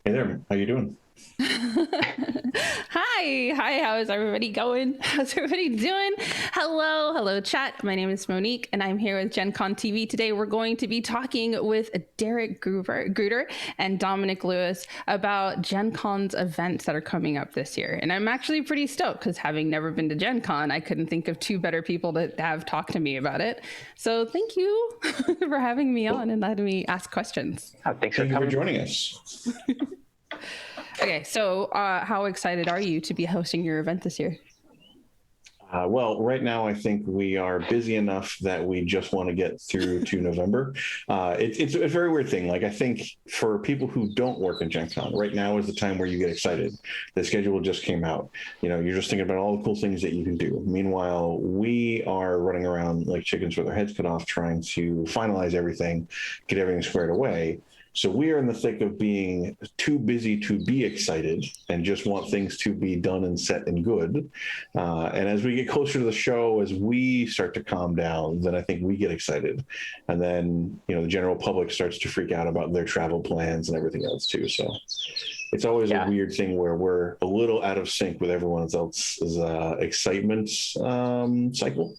Hey there, how you doing? Hi, how is everybody going? How's everybody doing? Hello, chat. My name is Monique, and I'm here with Gen Con TV. Today, we're going to be talking with Derek Guder and Dominic Lewis about Gen Con's events that are coming up this year. And I'm actually pretty stoked because having never been to Gen Con, I couldn't think of two better people to have talked to me about it. So thank you for having me on and letting me ask questions. Thanks Thank you for joining us. Okay, so how excited are you to be hosting your event this year? Well, right now I think we are busy enough that we just want to get through to November. It's a very weird thing. Like, I think for people who don't work in Gen Con, right now is the time where you get excited. The schedule just came out. You know, you're just thinking about all the cool things that you can do. Meanwhile, we are running around like chickens with our heads cut off, trying to finalize everything, get everything squared away. So we are in the thick of being too busy to be excited and just want things to be done and set and good. And as we get closer to the show, as we start to calm down, then I think we get excited. And then, you know, the general public starts to freak out about their travel plans and everything else too. So it's always a weird thing where we're a little out of sync with everyone else's excitement cycle.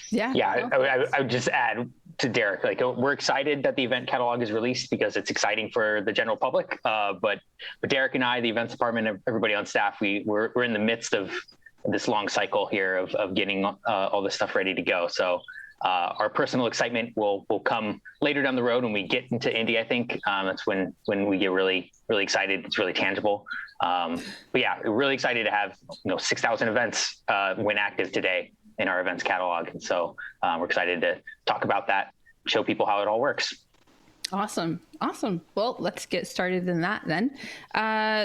Yeah, I would just add to Derek, like, we're excited that the event catalog is released because it's exciting for the general public. But Derek and I, the events department, everybody on staff, we're in the midst of this long cycle here of getting all this stuff ready to go. So our personal excitement will come later down the road when we get into Indy. I think that's when we get really excited. It's really tangible. But yeah, we're really excited to have 6,000 events when active today in our events catalog. And so we're excited to talk about that, show people how it all works. Awesome. Well, let's get started in that then.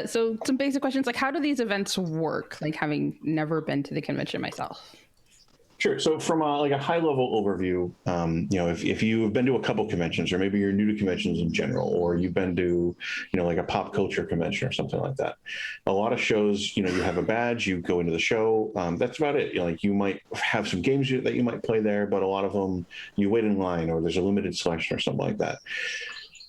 So some basic questions, like how do these events work? Like having never been to the convention myself. Sure. So from a high level overview, if you've been to a couple conventions, or maybe you're new to conventions in general, or you've been to, like a pop culture convention or something like that, a lot of shows, you have a badge, you go into the show. That's about it. You might have some games that you might play there, but a lot of them you wait in line, or there's a limited selection or something like that.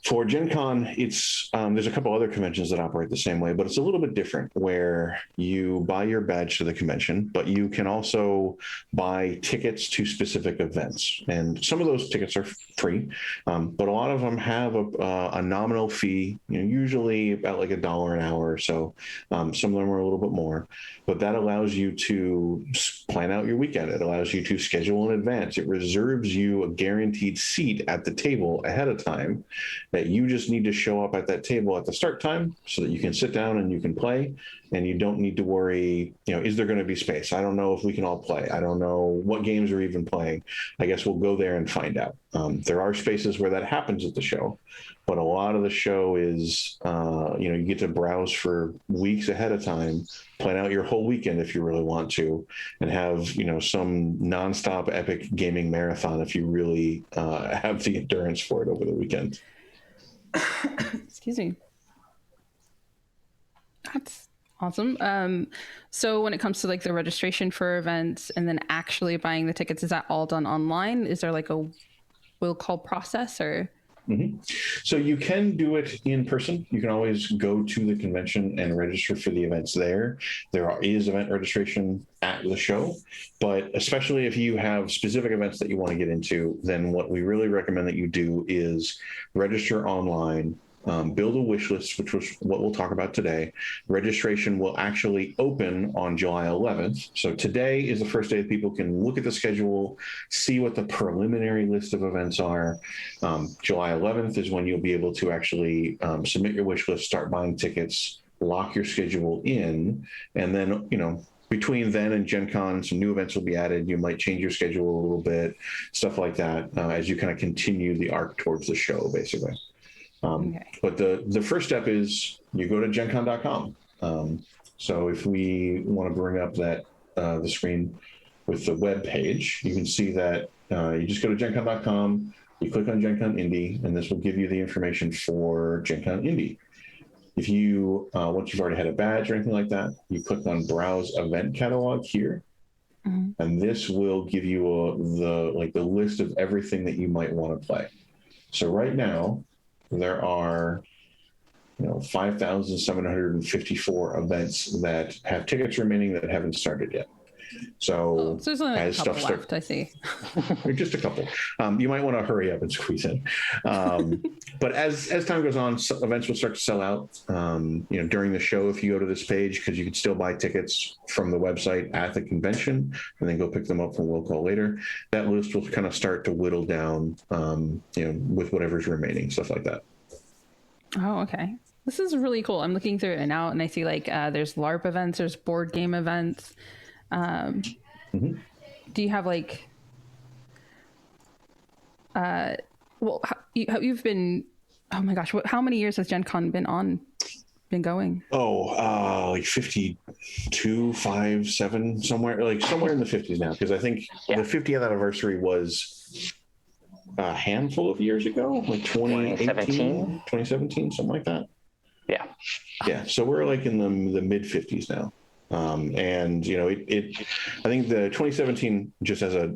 For Gen Con, it's there's a couple other conventions that operate the same way, but it's a little bit different where you buy your badge to the convention, but you can also buy tickets to specific events. And some of those tickets are free, but a lot of them have a nominal fee, usually about like $1 an hour or so. Some of them are a little bit more, but that allows you to plan out your weekend. It allows you to schedule in advance. It reserves you a guaranteed seat at the table ahead of time, that you just need to show up at that table at the start time so that you can sit down and you can play, and you don't need to worry, is there going to be space? I don't know if we can all play. I don't know what games are even playing. I guess we'll go there and find out. There are spaces where that happens at the show, but a lot of the show is, you get to browse for weeks ahead of time, plan out your whole weekend if you really want to, and have, some nonstop epic gaming marathon if you really have the endurance for it over the weekend. Excuse me. That's awesome. So when it comes to like the registration for events and then actually buying the tickets, is that all done online? Is there like a will call process or? Mm-hmm. So you can do it in person. You can always go to the convention and register for the events there. There is event registration at the show, but especially if you have specific events that you want to get into, then what we really recommend that you do is register online. Build a wish list, which was what we'll talk about today. Registration will actually open on July 11th. So today is the first day that people can look at the schedule, see what the preliminary list of events are. July 11th is when you'll be able to actually submit your wish list, start buying tickets, lock your schedule in, and then, between then and Gen Con, some new events will be added. You might change your schedule a little bit, stuff like that, as you kind of continue the arc towards the show, basically. Okay. But the first step is you go to gencon.com. So if we want to bring up that the screen with the web page, you can see that you just go to gencon.com, you click on Gen Con Indy, and this will give you the information for Gen Con Indy. If you, once you've already had a badge or anything like that, you click on Browse Event Catalog here, and this will give you the list of everything that you might want to play. So right now, there are 5,754 events that have tickets remaining that haven't started yet. So, so there's only like a couple stuff left, I see. Just a couple. You might want to hurry up and squeeze in. But as time goes on, events will start to sell out. During the show, if you go to this page, because you can still buy tickets from the website at the convention, and then go pick them up from Will Call later. That list will kind of start to whittle down, with whatever's remaining, stuff like that. Oh, okay. This is really cool. I'm looking through it now, and I see like there's LARP events, there's board game events. Do you have like you've been, oh my gosh, how many years has Gen Con been going? Like 52, 5, 7, somewhere in the 50s now, because I think the 50th anniversary was a handful of years ago, like 2017, something like that. Yeah, so we're like in the mid 50s now. And I think the 2017, just as a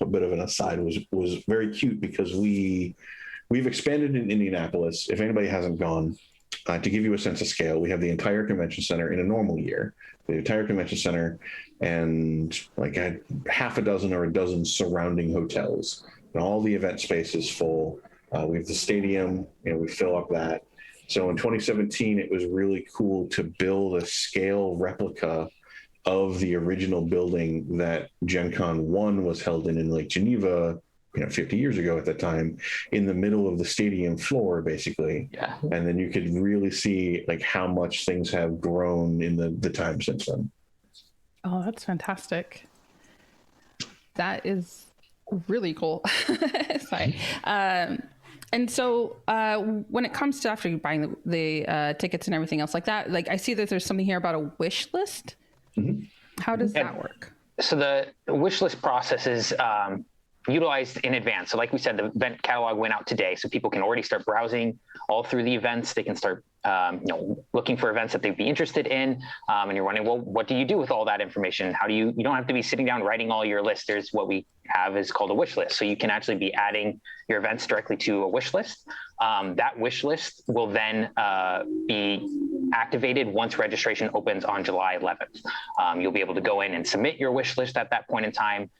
bit of an aside, was very cute because we've expanded in Indianapolis. If anybody hasn't gone, to give you a sense of scale, we have the entire convention center in a normal year, the entire convention center, and like a half a dozen or a dozen surrounding hotels, and all the event space is full. We have the stadium, we fill up that. So in 2017, it was really cool to build a scale replica of the original building that Gen Con 1 was held in Lake Geneva, 50 years ago at the time, in the middle of the stadium floor, basically. Yeah. And then you could really see like how much things have grown in the time since then. Oh, that's fantastic. That is really cool. Sorry. And so when it comes to after buying the tickets and everything else like that, like I see that there's something here about a wish list. How does that work? So the wish list process is utilized in advance. So like we said, the event catalog went out today, so people can already start browsing all through the events. They can start looking for events that they'd be interested in. And you're wondering, well, what do you do with all that information? How do you don't have to be sitting down writing all your lists. There's what we have is called a wish list. So you can actually be adding your events directly to a wish list. That wish list will then be activated once registration opens on July 11th. You'll be able to go in and submit your wish list at that point in time.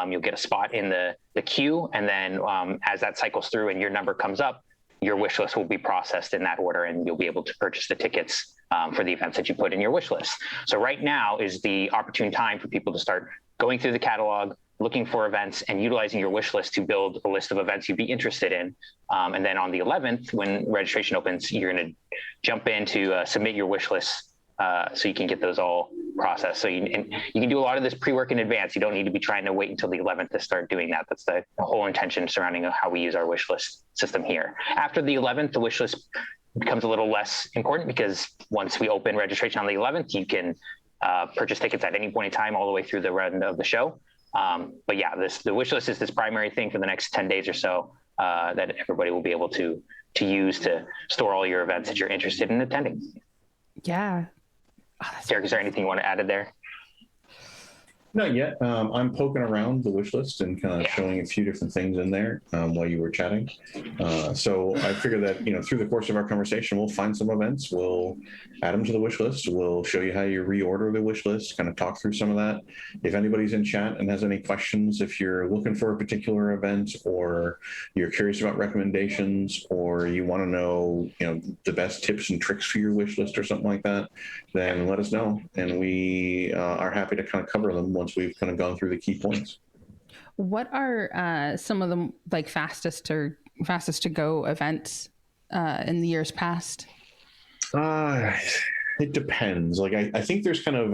You'll get a spot in the queue. And then as that cycles through and your number comes up, your wish list will be processed in that order, and you'll be able to purchase the tickets for the events that you put in your wish list. So right now is the opportune time for people to start going through the catalog, looking for events, and utilizing your wish list to build a list of events you'd be interested in. And then on the 11th, when registration opens, you're going to jump in to submit your wish list so you can get those all processed. So you can do a lot of this pre-work in advance. You don't need to be trying to wait until the 11th to start doing that. That's the whole intention surrounding how we use our wish list system here. After the 11th, the wish list becomes a little less important because once we open registration on the 11th, you can purchase tickets at any point in time all the way through the run of the show. But yeah, the wish list is this primary thing for the next 10 days or so that everybody will be able to use to store all your events that you're interested in attending. Yeah. Oh, Derek, is there anything you want to add there? Not yet. I'm poking around the wish list and kind of showing a few different things in there while you were chatting. So I figure that, through the course of our conversation, we'll find some events, we'll add them to the wish list. We'll show you how you reorder the wish list, kind of talk through some of that. If anybody's in chat and has any questions, if you're looking for a particular event or you're curious about recommendations or you want to know, the best tips and tricks for your wish list or something like that, then let us know. And we are happy to kind of cover them once we've kind of gone through the key points. What are some of the like fastest to go events in the years past? It depends. Like I think there's kind of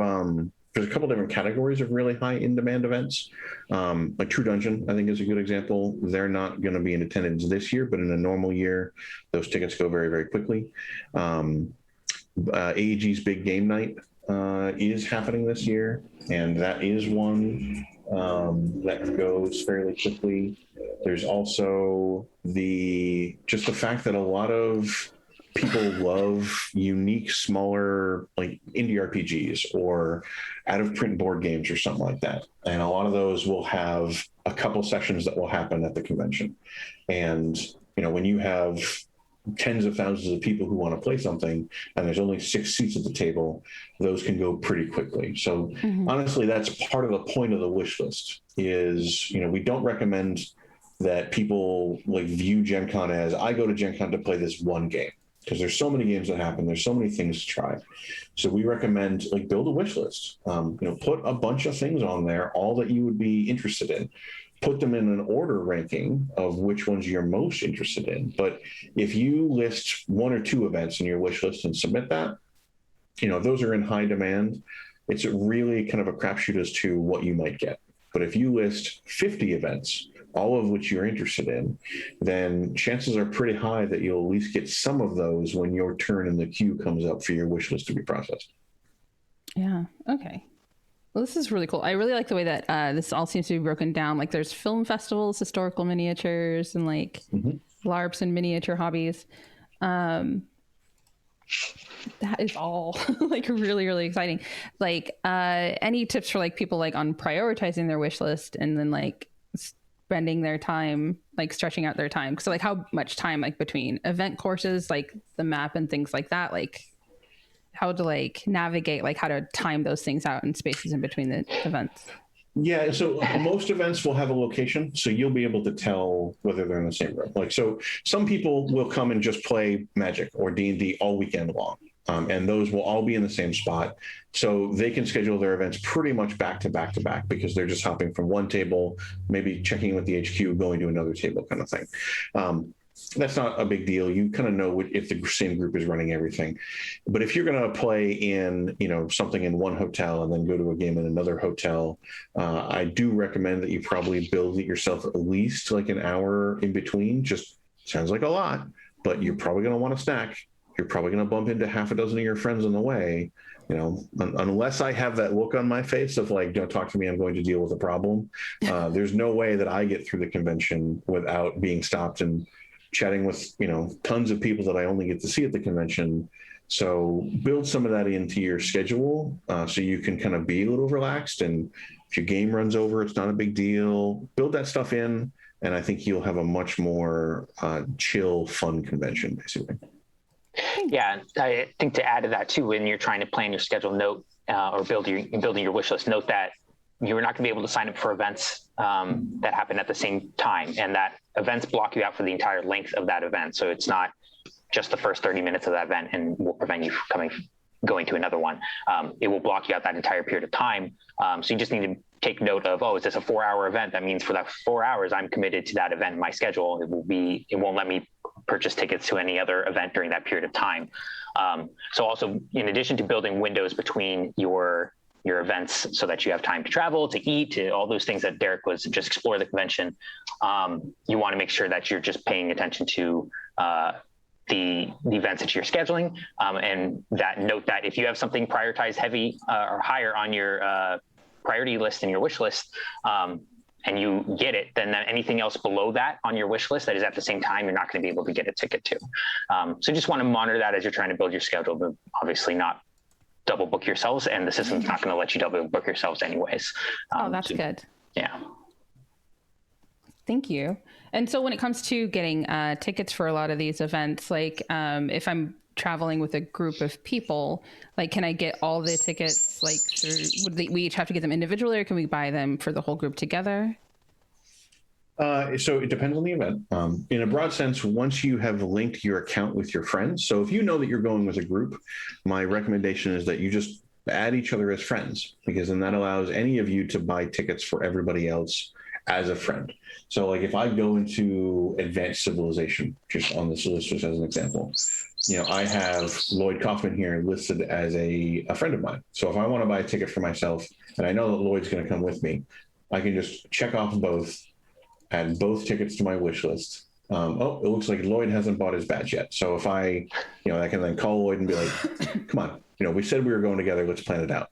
there's a couple different categories of really high in-demand events. Like True Dungeon, I think is a good example. They're not going to be in attendance this year, but in a normal year, those tickets go very, very quickly. AEG's Big Game Night is happening this year, and that is one that goes fairly quickly. There's also the fact that a lot of people love unique, smaller, like indie RPGs or out of print board games or something like that. And a lot of those will have a couple sessions that will happen at the convention. And, when you have tens of thousands of people who want to play something and there's only 6 seats at the table, those can go pretty quickly. So honestly, that's part of the point of the wish list is, we don't recommend that people like view Gen Con as, I go to Gen Con to play this one game, because there's so many games that happen. There's so many things to try. So we recommend like build a wish list, put a bunch of things on there, all that you would be interested in. Put them in an order ranking of which ones you're most interested in. But if you list 1 or 2 events in your wish list and submit that, those are in high demand. It's really kind of a crapshoot as to what you might get. But if you list 50 events, all of which you're interested in, then chances are pretty high that you'll at least get some of those when your turn in the queue comes up for your wish list to be processed. Yeah. Okay. Well, this is really cool. I really like the way that this all seems to be broken down. Like there's film festivals, historical miniatures, and like LARPs and miniature hobbies. That is all like really, really exciting. Like any tips for like people like on prioritizing their wish list and then like spending their time, like stretching out their time? So like how much time like between event courses, like the map and things like that, like how to like navigate, like how to time those things out and spaces in between the events? Yeah, so most events will have a location, so you'll be able to tell whether they're in the same room. Like, so some people will come and just play Magic or D&D all weekend long, and those will all be in the same spot. So they can schedule their events pretty much back to back to back because they're just hopping from one table, maybe checking with the HQ, going to another table kind of thing. That's not a big deal. You kind of know if the same group is running everything. But if you're going to play in, something in one hotel and then go to a game in another hotel, I do recommend that you probably build it yourself at least like an hour in between. Just sounds like a lot, but you're probably going to want to snack. You're probably going to bump into half a dozen of your friends on the way. Unless I have that look on my face of like, don't talk to me, I'm going to deal with a problem. There's no way that I get through the convention without being stopped and chatting with, tons of people that I only get to see at the convention. So build some of that into your schedule so you can kind of be a little relaxed. And if your game runs over, it's not a big deal. Build that stuff in. And I think you'll have a much more chill, fun convention, basically. Yeah, I think to add to that too, when you're trying to plan your schedule, note or building your wish list, note that you're not going to be able to sign up for events that happen at the same time, and that events block you out for the entire length of that event. So it's not just the first 30 minutes of that event and will prevent you from going to another one. It will block you out that entire period of time. So you just need to take note of, is this a 4-hour event? That means for that 4 hours, I'm committed to that event in my schedule. It won't let me purchase tickets to any other event during that period of time. So also, in addition to building windows between your events so that you have time to travel, to eat, to all those things that Derek was just explore the convention, you want to make sure that you're just paying attention to the events that you're scheduling, and that note that if you have something prioritized heavy or higher on your priority list and your wish list, and you get it, then anything else below that on your wish list that is at the same time, you're not going to be able to get a ticket to. So just want to monitor that as you're trying to build your schedule, but obviously not double book yourselves, and the system's not going to let you double book yourselves anyways. That's good. Yeah. Thank you. And so when it comes to getting tickets for a lot of these events, like if I'm traveling with a group of people, like can I get all the tickets like through, we each have to get them individually, or can we buy them for the whole group together? So it depends on the event. In a broad sense, once you have linked your account with your friends, so if you know that you're going with a group, my recommendation is that you just add each other as friends, because then that allows any of you to buy tickets for everybody else as a friend. So like if I go into Advanced Civilization, just on this list, just as an example, I have Lloyd Kaufman here listed as a friend of mine. So if I want to buy a ticket for myself, and I know that Lloyd's going to come with me, I can just check off both, add both tickets to my wish list. It looks like Lloyd hasn't bought his badge yet. So if I can then call Lloyd and be like, come on, we said we were going together, let's plan it out.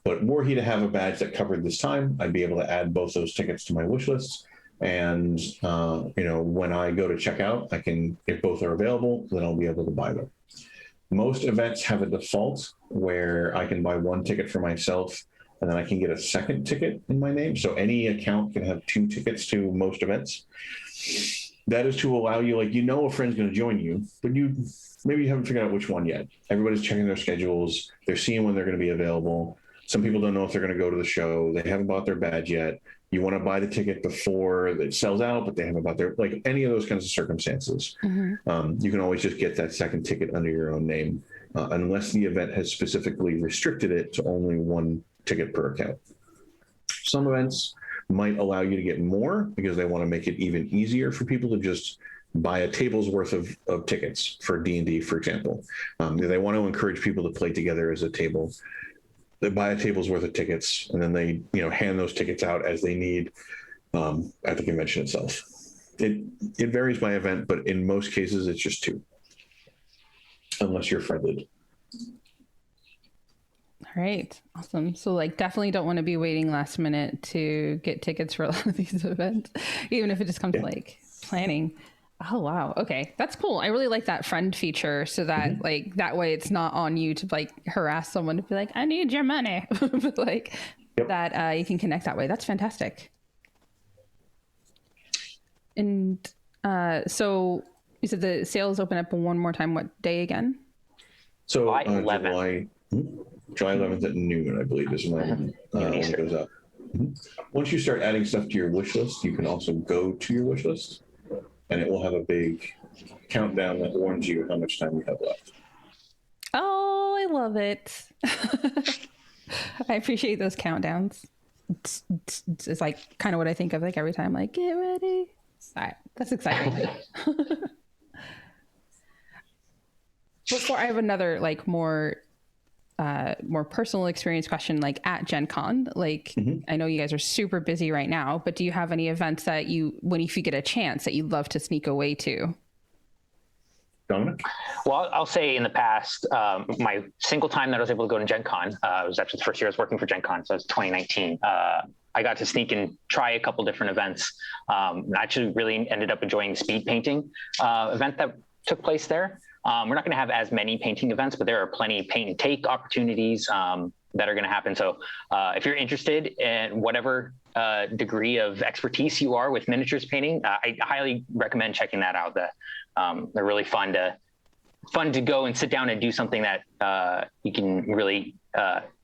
But were he to have a badge that covered this time, I'd be able to add both those tickets to my wish list. And, when I go to check out, if both are available, then I'll be able to buy them. Most events have a default where I can buy one ticket for myself, and then I can get a second ticket in my name. So any account can have 2 tickets to most events. that is to allow you, like, a friend's going to join you, but maybe you haven't figured out which one yet. Everybody's checking their schedules. They're seeing when they're going to be available. Some people don't know if they're going to go to the show. They haven't bought their badge yet. You want to buy the ticket before it sells out, but they haven't bought their, like, any of those kinds of circumstances. Mm-hmm. You can always just get that second ticket under your own name, unless the event has specifically restricted it to only one ticket per account. Some events might allow you to get more because they want to make it even easier for people to just buy a table's worth of tickets for D&D, for example. They want to encourage people to play together as a table. They buy a table's worth of tickets, and then they hand those tickets out as they need at the convention itself. It varies by event, but in most cases it's just 2, unless you're friended. All right. Awesome. So, like, definitely don't want to be waiting last minute to get tickets for a lot of these events, even if it just comes to like planning. Oh, wow. Okay. That's cool. I really like that friend feature, so that like that way it's not on you to like harass someone to be like, I need your money. But like that you can connect that way. That's fantastic. And so you said the sales open up one more time. What day again? So July 11th. July 11th at noon, I believe, is when it goes up. Once you start adding stuff to your wish list, you can also go to your wish list, and it will have a big countdown that warns you how much time you have left. Oh, I love it. I appreciate those countdowns. It's like kind of what I think of like every time, like, get ready. All right, that's exciting. Before I have another like more personal experience question, like at Gen Con, like I know you guys are super busy right now, but do you have any events that if you get a chance, that you'd love to sneak away to? Dominic? Well, I'll say in the past, my single time that I was able to go to Gen Con, was actually the first year I was working for Gen Con, so it was 2019. I got to sneak and try a couple different events. I actually really ended up enjoying the speed painting event that took place there. We're not going to have as many painting events, but there are plenty of paint and take opportunities that are going to happen. So if you're interested in whatever degree of expertise you are with miniatures painting, I highly recommend checking that out. They're really fun to go and sit down and do something that you can really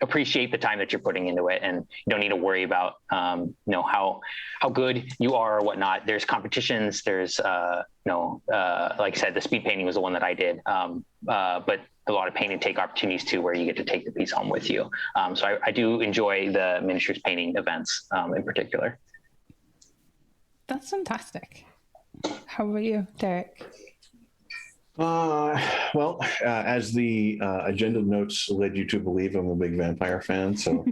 appreciate the time that you're putting into it, and you don't need to worry about how good you are or whatnot. There's competitions. There's like I said, the speed painting was the one that I did, but a lot of paint and take opportunities too, where you get to take the piece home with you. So I do enjoy the miniatures painting events in particular. That's fantastic. How about you, Derek? Well, as the agenda notes led you to believe, I'm a big vampire fan. So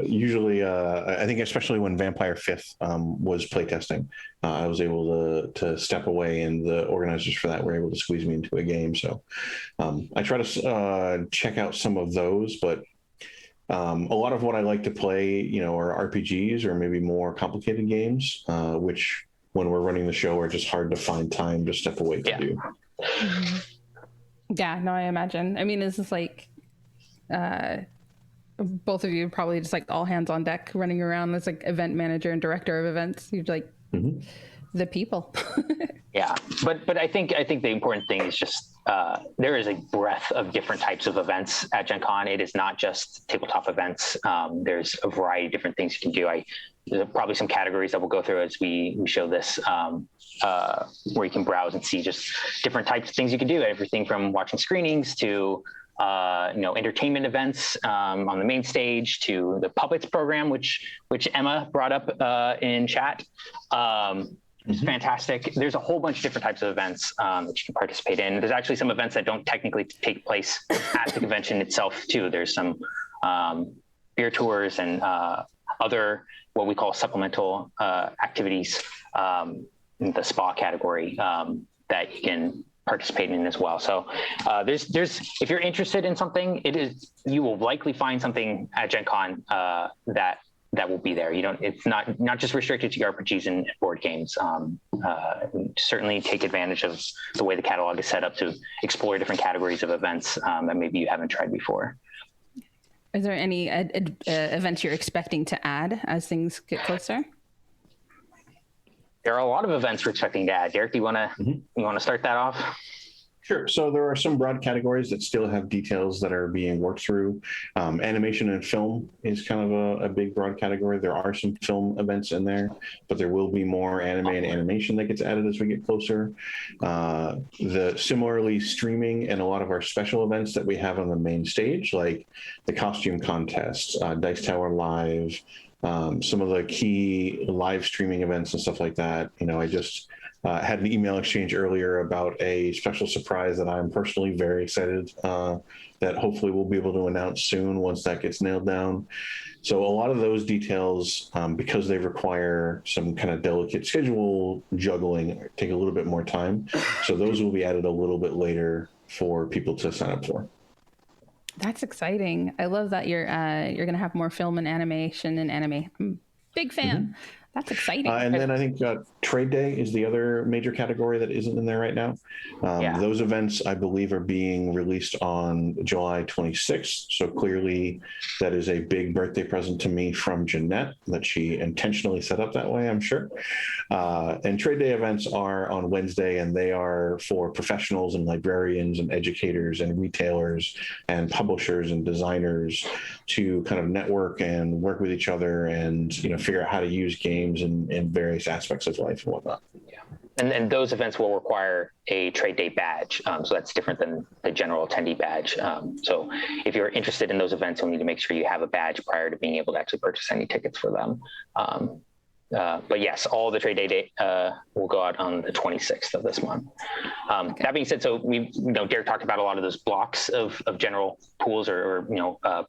usually, I think especially when Vampire 5th was playtesting, I was able to step away, and the organizers for that were able to squeeze me into a game. So I try to check out some of those, but a lot of what I like to play, are RPGs or maybe more complicated games, which when we're running the show are just hard to find time to step away to do. Yeah, no, I imagine. I mean, is this like both of you probably just like all hands on deck running around as like event manager and director of events? You're like the people. Yeah, but I think the important thing is just there is a breadth of different types of events at Gen Con. It is not just tabletop events. There's a variety of different things you can do. There's probably some categories that we'll go through as we show this, where you can browse and see just different types of things you can do. Everything from watching screenings to entertainment events on the main stage, to the puppets program, which Emma brought up in chat. It's fantastic. There's a whole bunch of different types of events that you can participate in. There's actually some events that don't technically take place at the convention itself too. There's some beer tours and other what we call supplemental activities in the spa category that you can participate in as well. So there's if you're interested in something, you will likely find something at Gen Con that will be there. It's not just restricted to RPGs and board games. Certainly take advantage of the way the catalog is set up to explore different categories of events that maybe you haven't tried before. Is there any events you're expecting to add as things get closer? there are a lot of events we're expecting to add. Derek, do you want to start that off? Sure. So there are some broad categories that still have details that are being worked through. Animation and film is kind of a big broad category. There are some film events in there, but there will be more anime and animation that gets added as we get closer. Similarly, streaming and a lot of our special events that we have on the main stage, like the costume contest, Dice Tower Live, some of the key live streaming events and stuff like that. I just had an email exchange earlier about a special surprise that I'm personally very excited that hopefully we'll be able to announce soon once that gets nailed down. So a lot of those details, because they require some kind of delicate schedule juggling, take a little bit more time. So those will be added a little bit later for people to sign up for. That's exciting. I love that you're going to have more film and animation and anime. I'm a big fan. Mm-hmm. That's exciting. And then I think Trade Day is the other major category that isn't in there right now. Those events, I believe, are being released on July 26th. So clearly that is a big birthday present to me from Jeanette that she intentionally set up that way, I'm sure. And Trade Day events are on Wednesday, and they are for professionals and librarians and educators and retailers and publishers and designers to kind of network and work with each other and, figure out how to use games in various aspects of life and whatnot. Yeah. And those events will require a Trade Day badge. So that's different than the general attendee badge. So if you're interested in those events, you'll need to make sure you have a badge prior to being able to actually purchase any tickets for them. But yes, all the Trade Day will go out on the 26th of this month. Okay. That being said, so Derek talked about a lot of those blocks of general pools or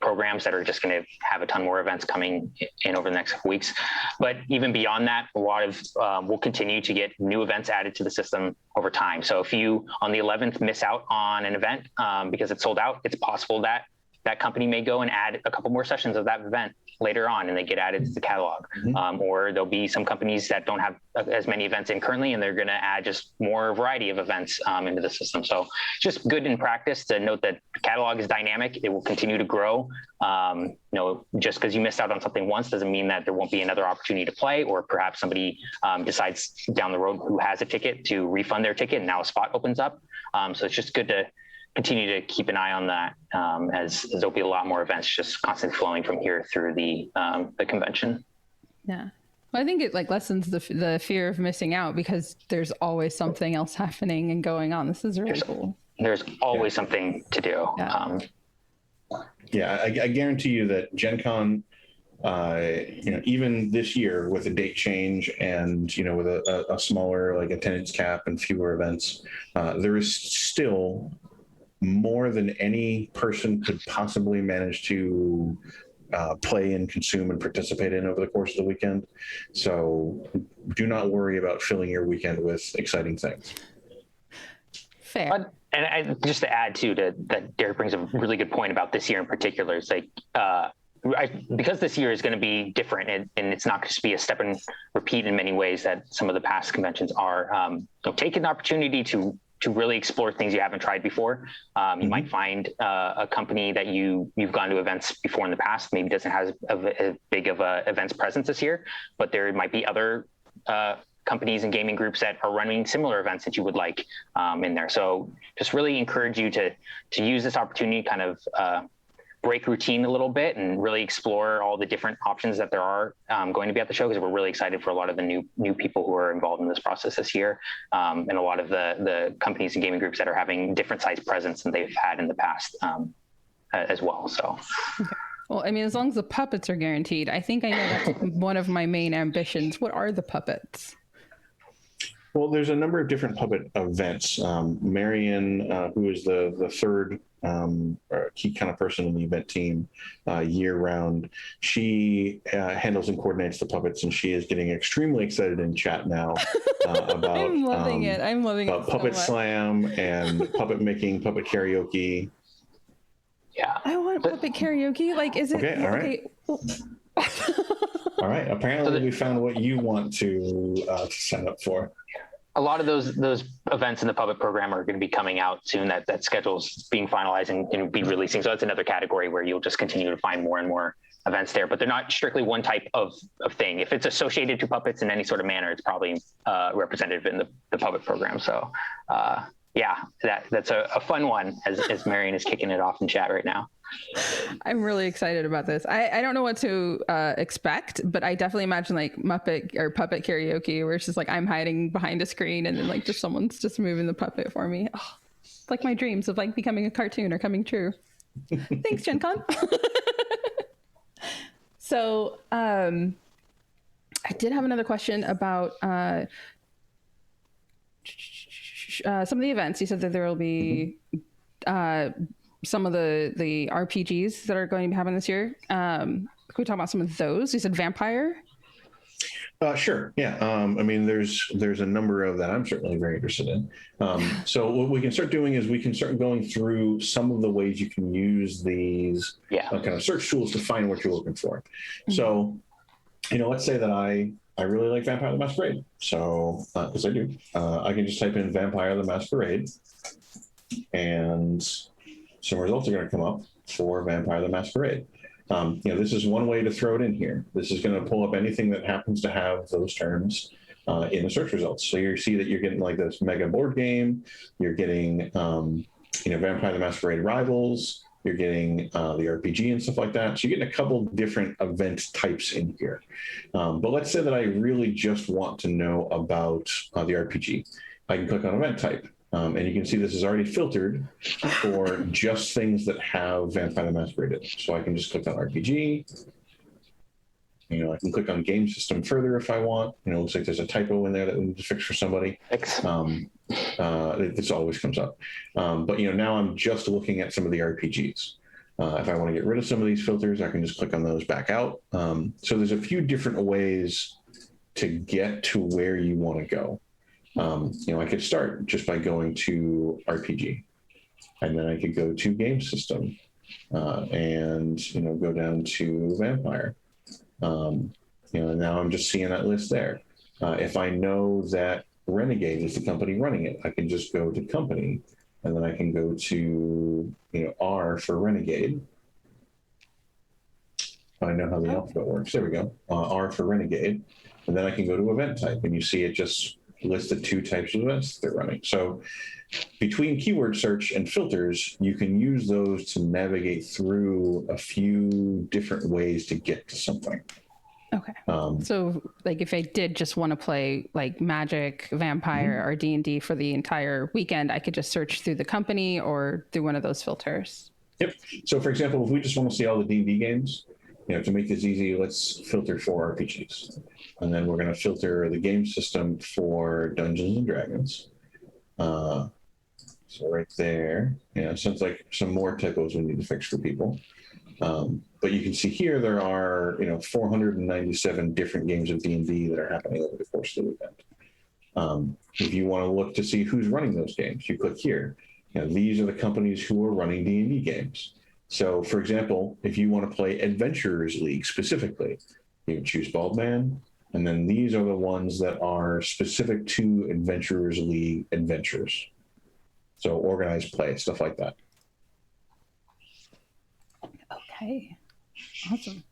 programs that are just going to have a ton more events coming in over the next couple weeks. But even beyond that, a lot of we'll continue to get new events added to the system over time. So if you on the 11th miss out on an event because it's sold out, it's possible that that company may go and add a couple more sessions of that event later on and they get added to the catalog. Mm-hmm. Or there'll be some companies that don't have as many events in currently, and they're going to add just more variety of events into the system. So just good in practice to note that the catalog is dynamic. It will continue to grow. Just because you missed out on something once doesn't mean that there won't be another opportunity to play, or perhaps somebody decides down the road who has a ticket to refund their ticket and now a spot opens up. So it's just good to continue to keep an eye on that as there'll be a lot more events just constantly flowing from here through the convention. Yeah. Well, I think it lessens the fear of missing out because there's always something else happening and going on. This is really cool. There's always something to do. Yeah. I guarantee you that Gen Con, even this year with a date change and, with a smaller attendance cap and fewer events, there is still more than any person could possibly manage to play and consume and participate in over the course of the weekend. So do not worry about filling your weekend with exciting things. Fair. And just to add too, that Derek brings a really good point about this year in particular. It's because this year is going to be different and it's not going to be a step and repeat in many ways that some of the past conventions are. Take an opportunity to really explore things you haven't tried before. You might find a company that you've gone to events before in the past, maybe doesn't have a big of a events presence this year, but there might be other companies and gaming groups that are running similar events that you would like in there. So just really encourage you to use this opportunity, kind of break routine a little bit and really explore all the different options that there are going to be at the show, because we're really excited for a lot of the new people who are involved in this process this year, and a lot of the companies and gaming groups that are having different size presence than they've had in the past as well. So. Okay. Well, I mean, as long as the puppets are guaranteed, I think I know that's one of my main ambitions. What are the puppets? Well, there's a number of different puppet events. Marion, who is the third key kind of person in the event team year round, she handles and coordinates the puppets, and she is getting extremely excited in chat now about I'm loving it. I'm loving it. Puppet so Slam and puppet making, puppet karaoke. Yeah, I want puppet karaoke. Is it okay? All right. All right. Apparently, we found what you want to sign up for. A lot of those events in the puppet program are going to be coming out soon. That schedule's being finalized and be releasing. So that's another category where you'll just continue to find more and more events there, but they're not strictly one type of thing. If it's associated to puppets in any sort of manner, it's probably representative in the puppet program. So yeah, that's a fun one as Marion is kicking it off in chat right now. I'm really excited about this. I don't know what to expect, but I definitely imagine like Muppet or puppet karaoke, where it's just like I'm hiding behind a screen and then like just someone's just moving the puppet for me. Oh, it's like my dreams of like becoming a cartoon are coming true. Thanks, Gen Con. So I did have another question about some of the events. You said that there will be some of the RPGs that are going to happen this year. Can we talk about some of those? You said Vampire? Sure. Yeah. I mean, there's a number of that I'm certainly very interested in. So what we can start doing is we can start going through some of the ways you can use these kind of search tools to find what you're looking for. Mm-hmm. So, let's say that I really like Vampire the Masquerade. So, because I do, I can just type in Vampire the Masquerade and some results are going to come up for Vampire the Masquerade. This is one way to throw it in here. This is going to pull up anything that happens to have those terms in the search results. So you see that you're getting like this mega board game. You're getting, Vampire the Masquerade Rivals. You're getting the RPG and stuff like that. So you're getting a couple different event types in here. But let's say that I really just want to know about the RPG. I can click on event type. And you can see this is already filtered for just things that have Vampire the Masquerade in it. So I can just click on RPG. I can click on game system further if I want. It looks like there's a typo in there that we need to fix for somebody. This always comes up. But now I'm just looking at some of the RPGs. If I want to get rid of some of these filters, I can just click on those back out. So there's a few different ways to get to where you want to go. I could start just by going to RPG, and then I could go to game system, and go down to Vampire. And now I'm just seeing that list there. If I know that Renegade is the company running it, I can just go to company, and then I can go to R for Renegade. I know how the alphabet works. There we go. R for Renegade, and then I can go to event type, and you see it just listed two types of events they're running. So between keyword search and filters, you can use those to navigate through a few different ways to get to something. Okay. So like if I did just want to play like Magic, Vampire, or D&D for the entire weekend, I could just search through the company or through one of those filters. Yep. So for example, if we just want to see all the D&D games, to make this easy, let's filter for RPGs. And then we're going to filter the game system for Dungeons and Dragons. So right there, sounds like some more typos we need to fix for people. But you can see here there are 497 different games of D&D that are happening over the course of the weekend. If you want to look to see who's running those games, you click here. These are the companies who are running D&D games. So, for example, if you want to play Adventurers League specifically, you can choose Baldman, and then these are the ones that are specific to Adventurers League adventures. So organized play, stuff like that. Okay, awesome.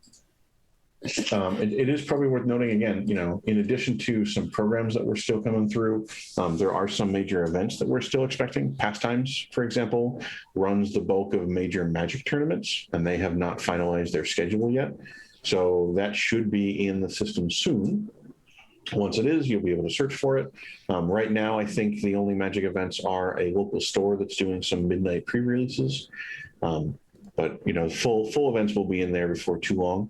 It is probably worth noting again, in addition to some programs that we're still coming through, there are some major events that we're still expecting. Pastimes, for example, runs the bulk of major Magic tournaments, and they have not finalized their schedule yet. So that should be in the system soon. Once it is, you'll be able to search for it. Right now, I think the only Magic events are a local store that's doing some midnight pre-releases. But full events will be in there before too long.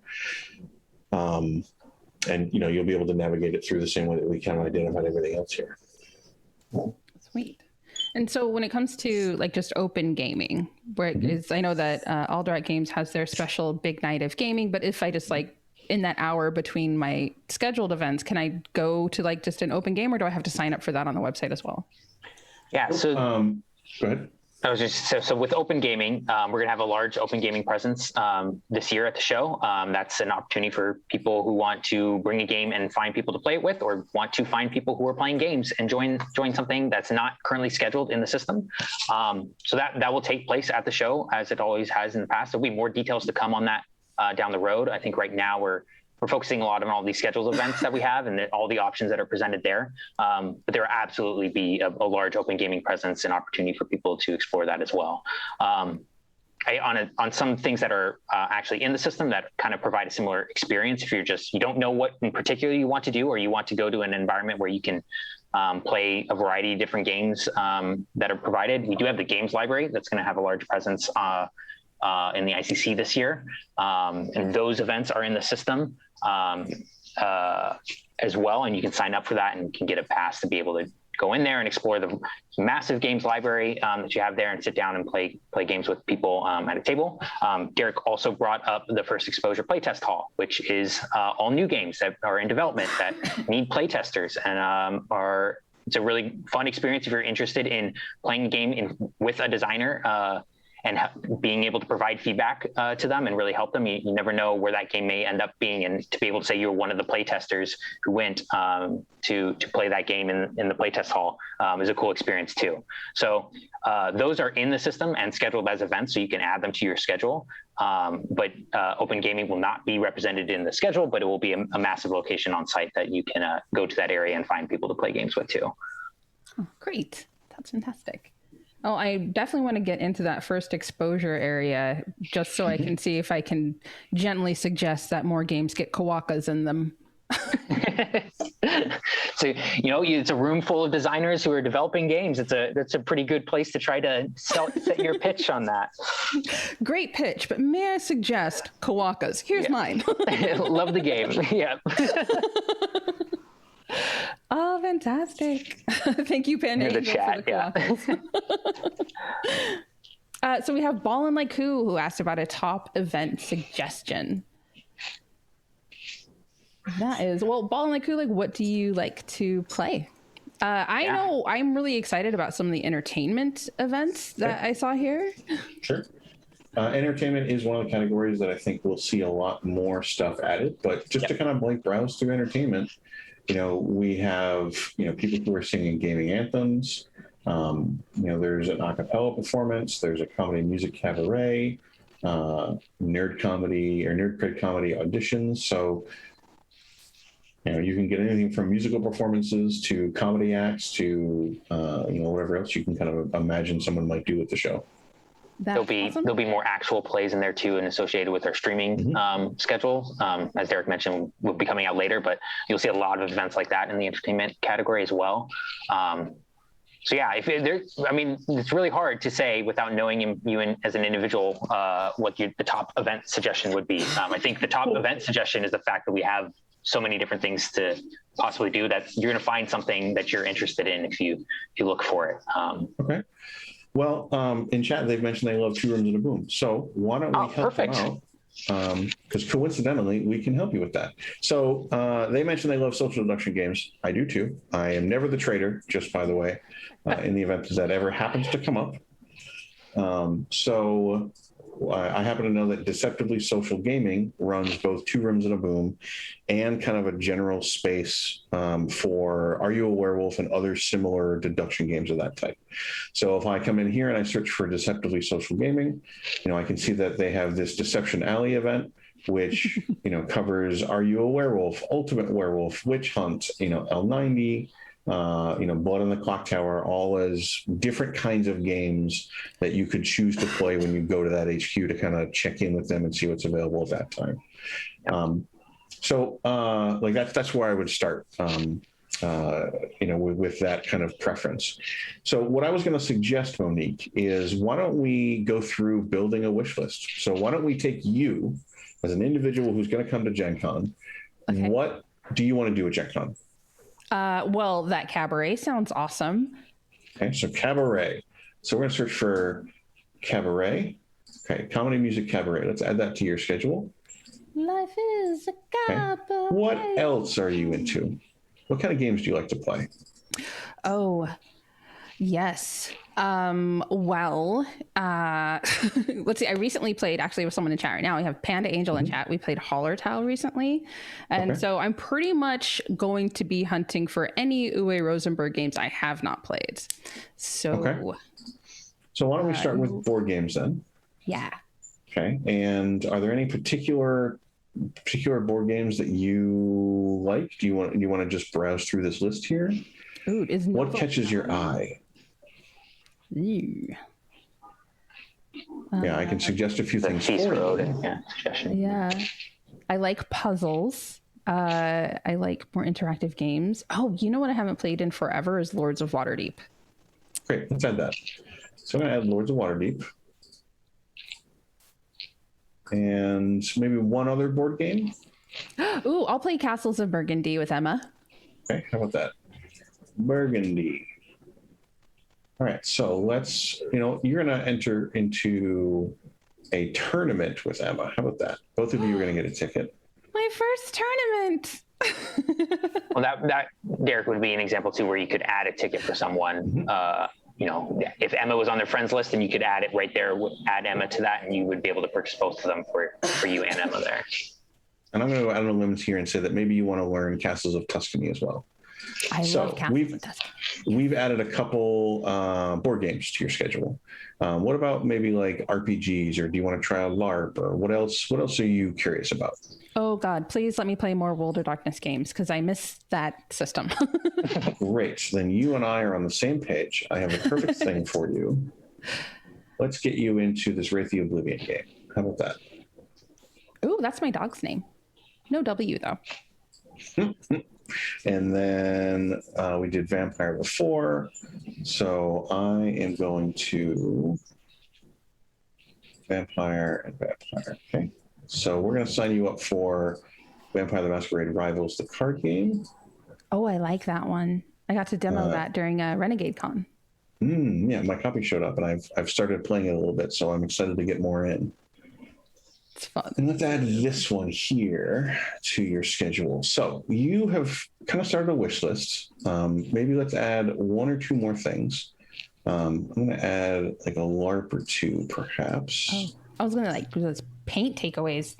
And you'll be able to navigate it through the same way that we kind of identified everything else here. Sweet. And so when it comes to like just open gaming, where it is, I know that Alderac Games has their special big night of gaming, but if I just like in that hour between my scheduled events, can I go to like just an open game, or do I have to sign up for that on the website as well? Yeah. So go ahead. I was just so with open gaming, we're going to have a large open gaming presence this year at the show. That's an opportunity for people who want to bring a game and find people to play it with, or want to find people who are playing games and join something that's not currently scheduled in the system. So that will take place at the show, as it always has in the past. There'll be more details to come on that down the road. I think right now we're focusing a lot on all these scheduled events that we have and all the options that are presented there. But there will absolutely be a large open gaming presence and opportunity for people to explore that as well. On some things that are actually in the system that kind of provide a similar experience, if you don't know what in particular you want to do, or you want to go to an environment where you can play a variety of different games that are provided, we do have the games library that's going to have a large presence in the ICC this year. And those events are in the system as well. And you can sign up for that and can get a pass to be able to go in there and explore the massive games library that you have there and sit down and play games with people at a table. Derek also brought up the First Exposure Playtest Hall, which is all new games that are in development that need playtesters and it's a really fun experience if you're interested in playing a game with a designer and being able to provide feedback to them and really help them. You never know where that game may end up being, and to be able to say you're one of the playtesters who went to play that game in the playtest hall is a cool experience too. So those are in the system and scheduled as events, so you can add them to your schedule. But open gaming will not be represented in the schedule, but it will be a massive location on site that you can go to that area and find people to play games with too. Oh, great. That's fantastic. Oh, I definitely want to get into that first exposure area just so I can see if I can gently suggest that more games get kawakas in them. So, it's a room full of designers who are developing games. That's a pretty good place to try to set your pitch on that. Great pitch, but may I suggest kawakas? Here's mine. Love the game. Yeah. Oh, fantastic. Thank you, Panda Angel, chat, for the kawakas. So we have Ballin' Like who asked about a top event suggestion. That is, Ballin' Like who, what do you like to play? I know I'm really excited about some of the entertainment events that I saw here. Sure. Entertainment is one of the categories that I think we'll see a lot more stuff added, but just to kind of browse through entertainment, we have, people who are singing gaming anthems. There's an a cappella performance. There's a comedy music cabaret, nerd comedy or nerd cred comedy auditions. So, you can get anything from musical performances to comedy acts to, whatever else you can kind of imagine someone might do with the show. There'll be more actual plays in there too, and associated with our streaming schedule. As Derek mentioned, will be coming out later, but you'll see a lot of events like that in the entertainment category as well. So yeah, it's really hard to say without knowing you as an individual what the top event suggestion would be. I think the top event suggestion is the fact that we have so many different things to possibly do that you're going to find something that you're interested in if you look for it. Okay. Well, in chat, they've mentioned they love Two Rooms and a Boom. So why don't we help them out? Because coincidentally, we can help you with that. So they mentioned they love social deduction games. I do too. I am never the traitor, just by the way, in the event that ever happens to come up. So I happen to know that Deceptively Social Gaming runs both Two Rooms and a Boom and kind of a general space for Are You a Werewolf and other similar deduction games of that type. So if I come in here and I search for Deceptively Social Gaming, I can see that they have this Deception Alley event, which, covers Are You a Werewolf, Ultimate Werewolf, Witch Hunt, L90, Blood on the Clock Tower, all as different kinds of games that you could choose to play when you go to that HQ to kind of check in with them and see what's available at that time. So that's where I would start, with that kind of preference. So what I was going to suggest, Monique, is why don't we go through building a wish list? So why don't we take you as an individual who's going to come to Gen Con. Okay. What do you want to do at Gen Con? That cabaret sounds awesome. Okay, so cabaret. So we're going to search for cabaret. Okay, comedy music cabaret. Let's add that to your schedule. Life is a cabaret. Okay. What else are you into? What kind of games do you like to play? Oh, yes. Let's see. I recently played actually with someone in chat right now. We have Panda Angel in chat. We played Holler Tile recently. And so I'm pretty much going to be hunting for any Uwe Rosenberg games I have not played. So, So why don't we start with board games then? Yeah. Okay. And are there any particular board games that you like? Do you want to just browse through this list here? Ooh, what catches your eye? Ooh. Yeah, I can suggest a few things for you. Yeah, I like puzzles. I like more interactive games. Oh, you know what I haven't played in forever is Lords of Waterdeep. Great, let's add that. So I'm going to add Lords of Waterdeep. And maybe one other board game. Ooh, I'll play Castles of Burgundy with Emma. Okay, how about that? Burgundy. All right, so let's, you're going to enter into a tournament with Emma. How about that? Both of you are going to get a ticket. My first tournament. Well, that Derek would be an example too, where you could add a ticket for someone. If Emma was on their friends list, then you could add it right there. Add Emma to that, and you would be able to purchase both of them for you and Emma there. And I'm going to add a limit here and say that maybe you want to learn Castles of Tuscany as well. I love Castles of Tuscany. We've added a couple board games to your schedule. What about maybe like RPGs, or do you want to try a LARP, or what else are you curious about? Oh God, please let me play more World of Darkness games because I miss that system. Great, then you and I are on the same page. I have a perfect thing for you. Let's get you into this Wraith the Oblivion game. How about that? Ooh, that's my dog's name. No W though. And then we did Vampire before. So I am going to Vampire and Vampire. Okay. So we're going to sign you up for Vampire the Masquerade Rivals, the card game. Oh, I like that one. I got to demo that during Renegade Con. Yeah, my copy showed up and I've started playing it a little bit, so I'm excited to get more in. It's fun. And let's add this one here to your schedule. So you have kind of started a wish list. Maybe let's add one or two more things. I'm going to add like a LARP or two, perhaps. Oh, I was going to those paint takeaways.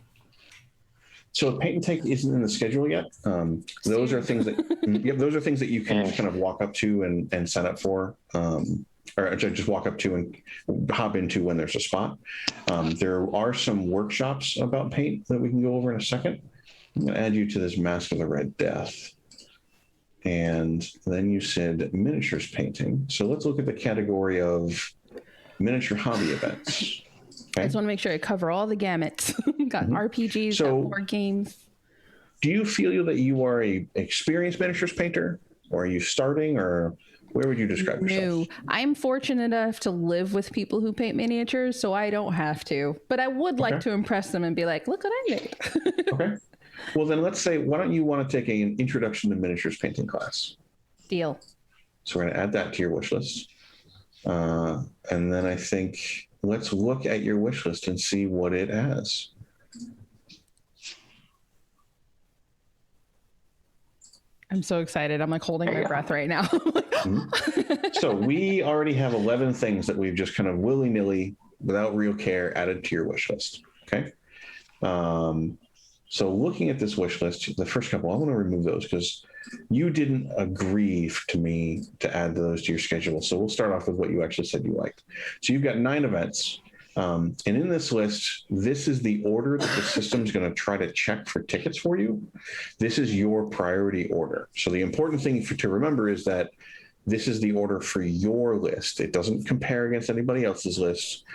So paint and take isn't in the schedule yet. Those are things that you can kind of walk up to and sign up for. Or just walk up to and hop into when there's a spot. There are some workshops about paint that we can go over in a second. I'm going to add you to this Mask of the Red Death. And then you said miniatures painting. So let's look at the category of miniature hobby events. Okay? I just want to make sure I cover all the gamuts. Got RPGs, got board games. Do you feel that you are a experienced miniatures painter? Or are you starting, or where would you describe yourself? No, I'm fortunate enough to live with people who paint miniatures, so I don't have to. But I would like to impress them and be like, look what I made. Okay. Well, then let's say, why don't you want to take an introduction to miniatures painting class? Deal. So we're going to add that to your wish list. And then I think let's look at your wish list and see what it has. I'm so excited. I'm like holding my breath right now. So we already have 11 things that we've just kind of willy-nilly, without real care, added to your wish list. Okay. So looking at this wish list, the first couple, I want to remove those because you didn't agree to me to add those to your schedule. So we'll start off with what you actually said you liked. So you've got 9 events. And in this list, this is the order that the system's going to try to check for tickets for you. This is your priority order. So the important thing to remember is that this is the order for your list. It doesn't compare against anybody else's list.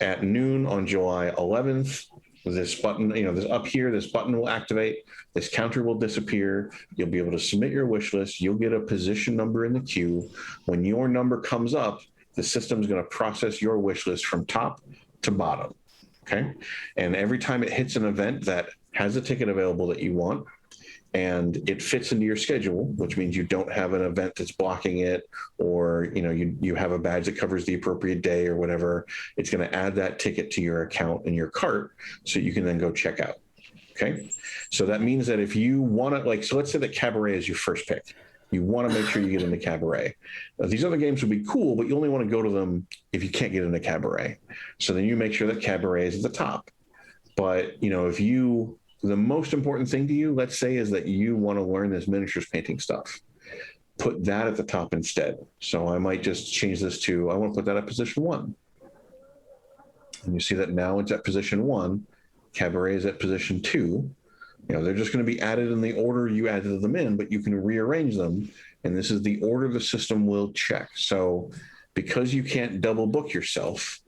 At noon on July 11th, this button, this up here, this button will activate. This counter will disappear. You'll be able to submit your wish list. You'll get a position number in the queue. When your number comes up, the system's going to process your wish list from top to bottom. Okay. And every time it hits an event that has a ticket available that you want, and it fits into your schedule, which means you don't have an event that's blocking it, or you have a badge that covers the appropriate day or whatever, it's going to add that ticket to your account in your cart so you can then go check out. Okay. So that means that if you want to, so let's say that Cabaret is your first pick. You want to make sure you get into Cabaret. These other games would be cool, but you only want to go to them if you can't get into Cabaret. So then you make sure that Cabaret is at the top. But, the most important thing to you, let's say, is that you want to learn this miniatures painting stuff. Put that at the top instead. So I might just change this to, I want to put that at position 1. And you see that now it's at position 1, Cabaret is at position 2. They're just going to be added in the order you added them in, but you can rearrange them. And this is the order the system will check. So because you can't double book yourself,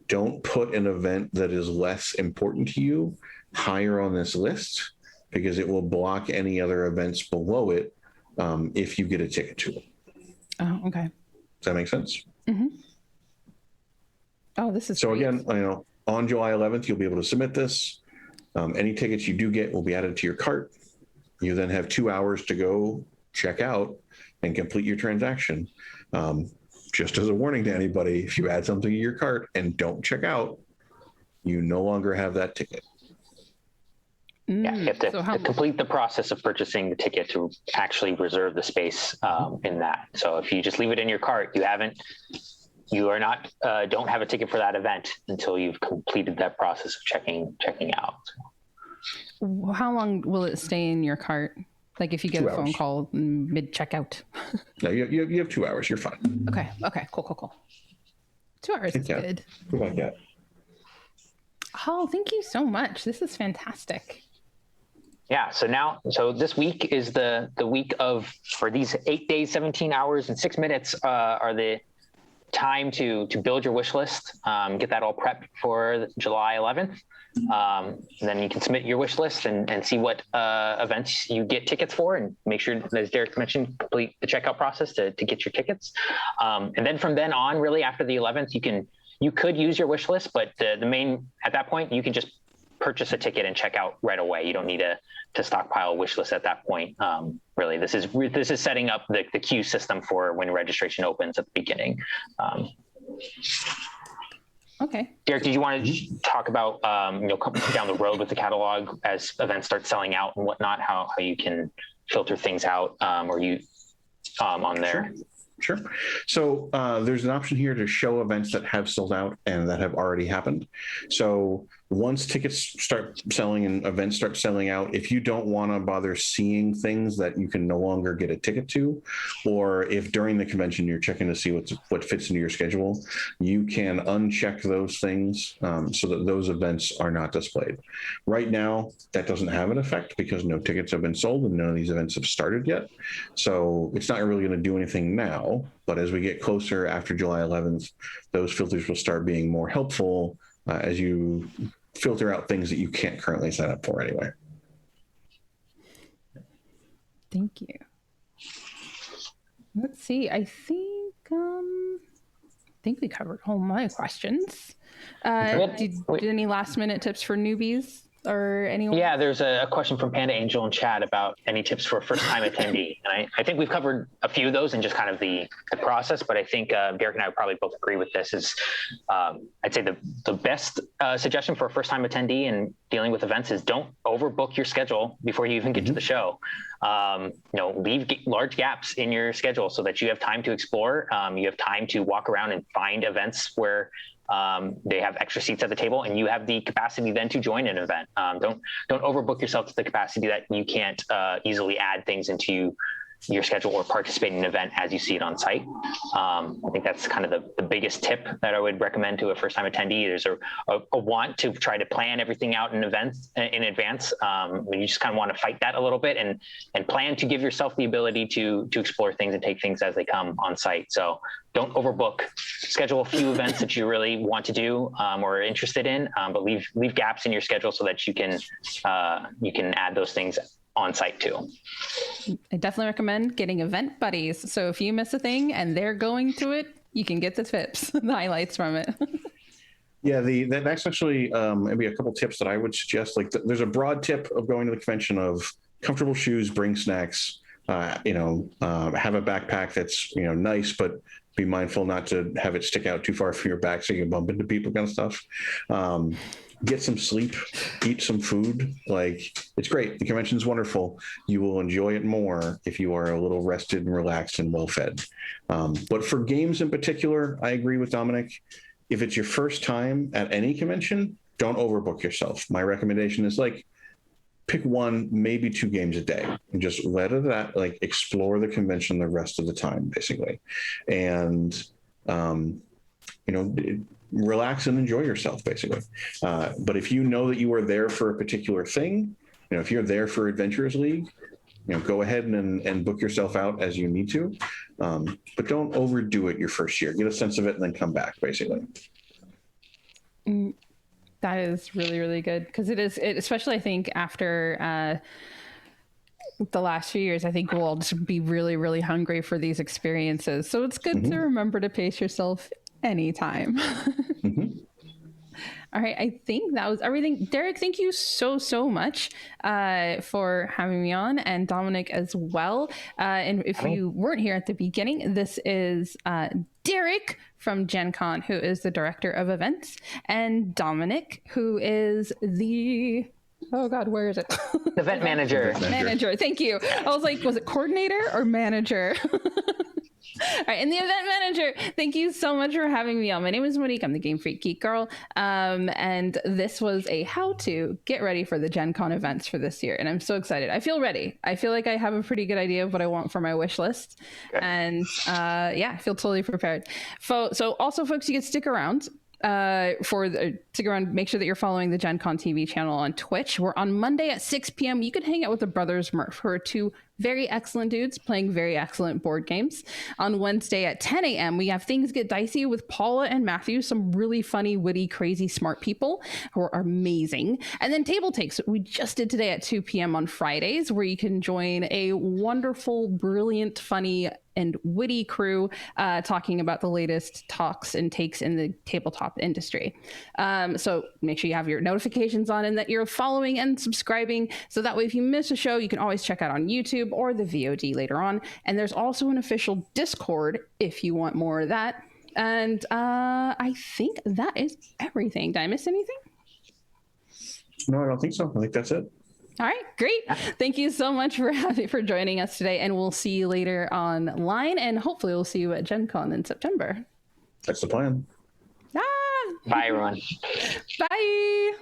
don't put an event that is less important to you higher on this list, because it will block any other events below it if you get a ticket to it. Oh, okay. Does that make sense? Mm-hmm. Oh, this is so great. Again, on July 11th, you'll be able to submit this. Any tickets you do get will be added to your cart. You then have 2 hours to go check out and complete your transaction. Just as a warning to anybody, if you add something to your cart and don't check out, you no longer have that ticket. Yeah, you have to complete the process of purchasing the ticket to actually reserve the space in that. So if you just leave it in your cart, don't have a ticket for that event until you've completed that process of checking out. How long will it stay in your cart? Like if you get 2 a phone call mid checkout? No, you have 2 hours. You're fine. Okay. Cool. 2 hours is good. Good like that. Oh, thank you so much. This is fantastic. Yeah. So this week is the week for these 8 days, 17 hours, and 6 minutes are the time to build your wish list, get that all prepped for July 11th. Then you can submit your wish list and see what events you get tickets for, and make sure, as Derek mentioned, complete the checkout process to get your tickets. And then from then on, really after the 11th, you could use your wish list, but the main, at that point, you can just purchase a ticket and check out right away. You don't need to stockpile a wish list at that point. Really, this is setting up the queue system for when registration opens at the beginning. Okay. Derek, did you want to talk about coming down the road with the catalog as events start selling out and whatnot, how you can filter things out on there? Sure. So there's an option here to show events that have sold out and that have already happened. So once tickets start selling and events start selling out, if you don't want to bother seeing things that you can no longer get a ticket to, or if during the convention you're checking to see what fits into your schedule, you can uncheck those things so that those events are not displayed. Right now, that doesn't have an effect because no tickets have been sold and none of these events have started yet. So it's not really going to do anything now, but as we get closer after July 11th, those filters will start being more helpful as you filter out things that you can't currently sign up for anyway. Thank you. Let's see. I think we covered all my questions. Did any last minute tips for newbies or anyone? Yeah, there's a question from Panda Angel in chat about any tips for a first-time attendee. And I think we've covered a few of those in just kind of the process, but I think Derek and I would probably both agree with this is I'd say the best suggestion for a first-time attendee and dealing with events is don't overbook your schedule before you even get to the show. Leave large gaps in your schedule so that you have time to explore. You have time to walk around and find events where they have extra seats at the table, and you have the capacity then to join an event. Don't overbook yourself to the capacity that you can't easily add things into your schedule or participate in an event as you see it on site. I think that's kind of the biggest tip that I would recommend to a first-time attendee. There's a want to try to plan everything out in advance. You just kind of want to fight that a little bit and plan to give yourself the ability to explore things and take things as they come on site. So don't overbook. Schedule a few events that you really want to do or are interested in, but leave gaps in your schedule so that you can add those things on site too. I definitely recommend getting event buddies. So if you miss a thing and they're going to it, you can get the tips, the highlights from it. Yeah, that's actually maybe a couple tips that I would suggest. Like there's a broad tip of going to the convention of comfortable shoes, bring snacks, have a backpack that's, nice, but be mindful not to have it stick out too far from your back so you can bump into people kind of stuff. Get some sleep, eat some food. Like, it's great. The convention's wonderful. You will enjoy it more if you are a little rested and relaxed and well-fed. But for games in particular, I agree with Dominic. If it's your first time at any convention, don't overbook yourself. My recommendation is pick 1, maybe 2 games a day and just explore the convention the rest of the time, basically. And, relax and enjoy yourself, basically. But if you know that you are there for a particular thing, if you're there for Adventurers League, go ahead and book yourself out as you need to, but don't overdo it your first year. Get a sense of it and then come back, basically. That is really, really good, because especially I think after the last few years, I think we'll all just be really, really hungry for these experiences. So it's good to remember to pace yourself anytime. All right, I think that was everything. Derek, thank you so much for having me on, and Dominic as well. And if you weren't here at the beginning, this is Derek from Gen Con, who is the director of events, and Dominic, who is the... Oh God, where is it? Event manager. Manager, thank you. I was like, was it coordinator or manager? All right, and the event manager, thank you so much for having me on. My name is Monique. I'm the Game Freak Geek Girl. And this was a how to get ready for the Gen Con events for this year. And I'm so excited. I feel ready. I feel like I have a pretty good idea of what I want for my wish list. Okay. And yeah, I feel totally prepared. So also, folks, you can stick around. Stick around, make sure that you're following the Gen Con TV channel on Twitch. We're on Monday at 6 p.m. You can hang out with the Brothers Murph, who are two very excellent dudes playing very excellent board games. On Wednesday at 10 a.m., we have Things Get Dicey with Paula and Matthew, some really funny, witty, crazy, smart people who are amazing. And then Table Takes, we just did today at 2 p.m. on Fridays, where you can join a wonderful, brilliant, funny, and witty crew talking about the latest talks and takes in the tabletop industry. So make sure you have your notifications on and that you're following and subscribing. So that way, if you miss a show, you can always check out on YouTube or the VOD later on. And there's also an official Discord if you want more of that. And I think that is everything. Did I miss anything? No, I don't think so. I think that's it. All right, great. Thank you so much for joining us today, and we'll see you later online, and hopefully we'll see you at Gen Con in September. That's the plan. Bye, everyone. Bye.